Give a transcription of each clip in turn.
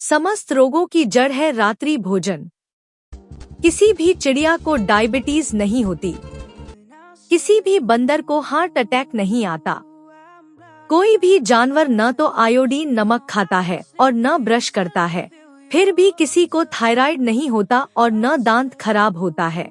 समस्त रोगों की जड़ है रात्रि भोजन। किसी भी चिड़िया को डायबिटीज नहीं होती, किसी भी बंदर को हार्ट अटैक नहीं आता, कोई भी जानवर न तो आयोडीन नमक खाता है और न ब्रश करता है, फिर भी किसी को थायराइड नहीं होता और न दांत खराब होता है।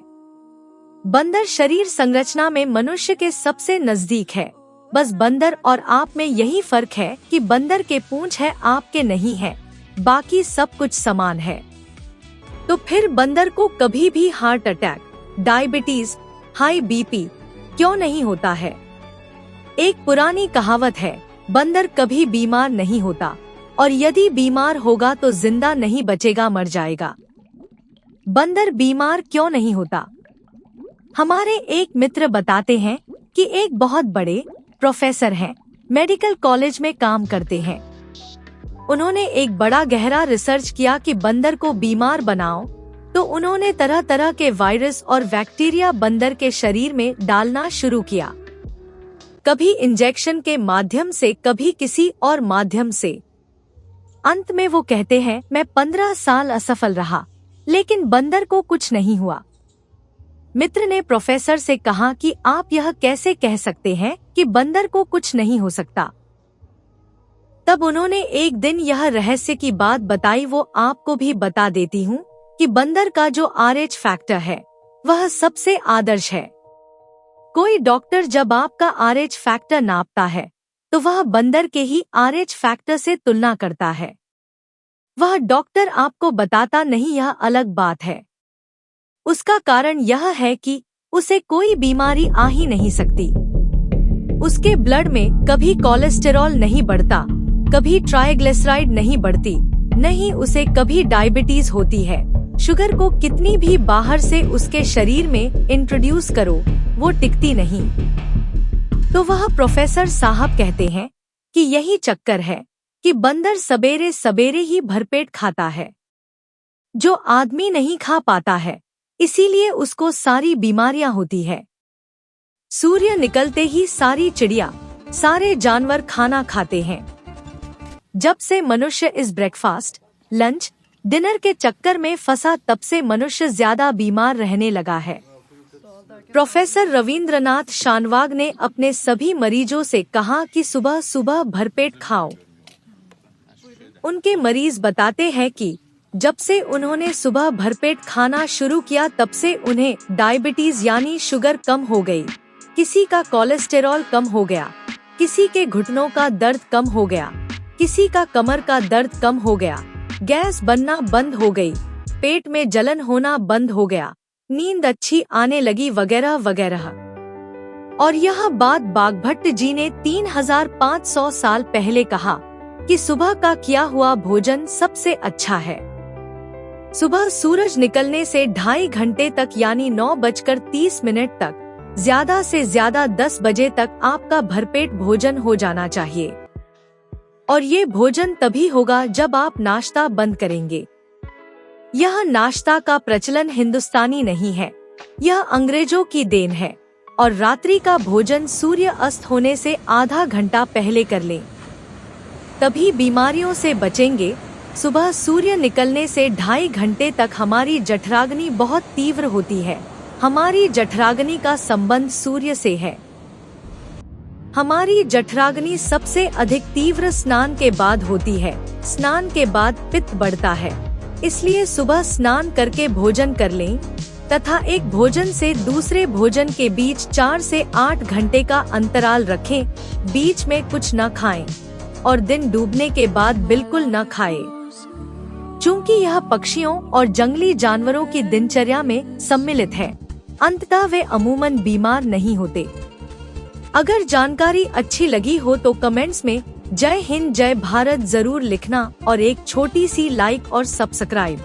बंदर शरीर संरचना में मनुष्य के सबसे नजदीक है। बस बंदर और आप में यही फर्क है कि बंदर के पूंछ है, आपके नहीं है, बाकी सब कुछ समान है। तो फिर बंदर को कभी भी heart attack, diabetes, high BP क्यों नहीं होता है? एक पुरानी कहावत है, बंदर कभी बीमार नहीं होता और यदि बीमार होगा तो जिंदा नहीं बचेगा, मर जाएगा। बंदर बीमार क्यों नहीं होता? हमारे एक मित्र बताते हैं कि एक बहुत बड़े प्रोफेसर हैं, मेडिकल कॉलेज में काम करते हैं। उन्होंने एक बड़ा गहरा रिसर्च किया कि बंदर को बीमार बनाओ, तो उन्होंने तरह तरह के वायरस और बैक्टीरिया बंदर के शरीर में डालना शुरू किया, कभी इंजेक्शन के माध्यम से, कभी किसी और माध्यम से। अंत में वो कहते हैं, मैं 15 साल असफल रहा, लेकिन बंदर को कुछ नहीं हुआ। मित्र ने प्रोफेसर से कहा कि आप यह कैसे कह सकते हैं कि बंदर को कुछ नहीं हो सकता? तब उन्होंने एक दिन यह रहस्य की बात बताई, वो आपको भी बता देती हूँ कि बंदर का जो RH फैक्टर है वह सबसे आदर्श है। कोई डॉक्टर जब आपका RH फैक्टर नापता है तो वह बंदर के ही RH फैक्टर से तुलना करता है। वह डॉक्टर आपको बताता नहीं, यह अलग बात है। उसका कारण यह है कि उसे कोई बीमारी आ ही नहीं सकती। उसके ब्लड में कभी कोलेस्टेरॉल नहीं बढ़ता, कभी ट्राइग्लिसराइड नहीं बढ़ती, नहीं उसे कभी डायबिटीज होती है। शुगर को कितनी भी बाहर से उसके शरीर में इंट्रोड्यूस करो, वो टिकती नहीं। तो वह प्रोफेसर साहब कहते हैं कि यही चक्कर है कि बंदर सवेरे सवेरे ही भरपेट खाता है, जो आदमी नहीं खा पाता है, इसीलिए उसको सारी बीमारियां होती है। सूर्य निकलते ही सारी चिड़िया, सारे जानवर खाना खाते हैं। जब से मनुष्य इस ब्रेकफास्ट, लंच, डिनर के चक्कर में फंसा, तब से मनुष्य ज्यादा बीमार रहने लगा है। प्रोफेसर रविंद्रनाथ शानवाग ने अपने सभी मरीजों से कहा कि सुबह सुबह भरपेट खाओ। उनके मरीज बताते हैं कि जब से उन्होंने सुबह भरपेट खाना शुरू किया, तब से उन्हें डायबिटीज यानी शुगर कम हो गई, किसी का कोलेस्टेरॉल कम हो गया, किसी के घुटनों का दर्द कम हो गया, किसी का कमर का दर्द कम हो गया, गैस बनना बंद हो गई, पेट में जलन होना बंद हो गया, नींद अच्छी आने लगी, वगैरह वगैरह। और यह बात बाघभट्ट जी ने 3500 साल पहले कहा कि सुबह का किया हुआ भोजन सबसे अच्छा है। सुबह सूरज निकलने से 2.5 घंटे तक यानी 9:30 तक, ज्यादा से ज्यादा 10 बजे तक आपका भरपेट भोजन हो जाना चाहिए। और ये भोजन तभी होगा जब आप नाश्ता बंद करेंगे। यह नाश्ता का प्रचलन हिंदुस्तानी नहीं है, यह अंग्रेजों की देन है। और रात्रि का भोजन सूर्य अस्त होने से आधा घंटा पहले कर लें, तभी बीमारियों से बचेंगे। सुबह सूर्य निकलने से 2.5 घंटे तक हमारी जठराग्नि बहुत तीव्र होती है। हमारी जठराग्नि का संबंध सूर्य से है। हमारी जठराग्नि सबसे अधिक तीव्र स्नान के बाद होती है। स्नान के बाद पित्त बढ़ता है, इसलिए सुबह स्नान करके भोजन कर लें तथा एक भोजन से दूसरे भोजन के बीच 4 से 8 घंटे का अंतराल रखें। बीच में कुछ न खाएं और दिन डूबने के बाद बिल्कुल न खाएं, चूँकि यह पक्षियों और जंगली जानवरों की दिनचर्या में सम्मिलित है। अंततः वे अमूमन बीमार नहीं होते। अगर जानकारी अच्छी लगी हो तो कमेंट्स में जय हिंद जय भारत जरूर लिखना और एक छोटी सी लाइक और सब्सक्राइब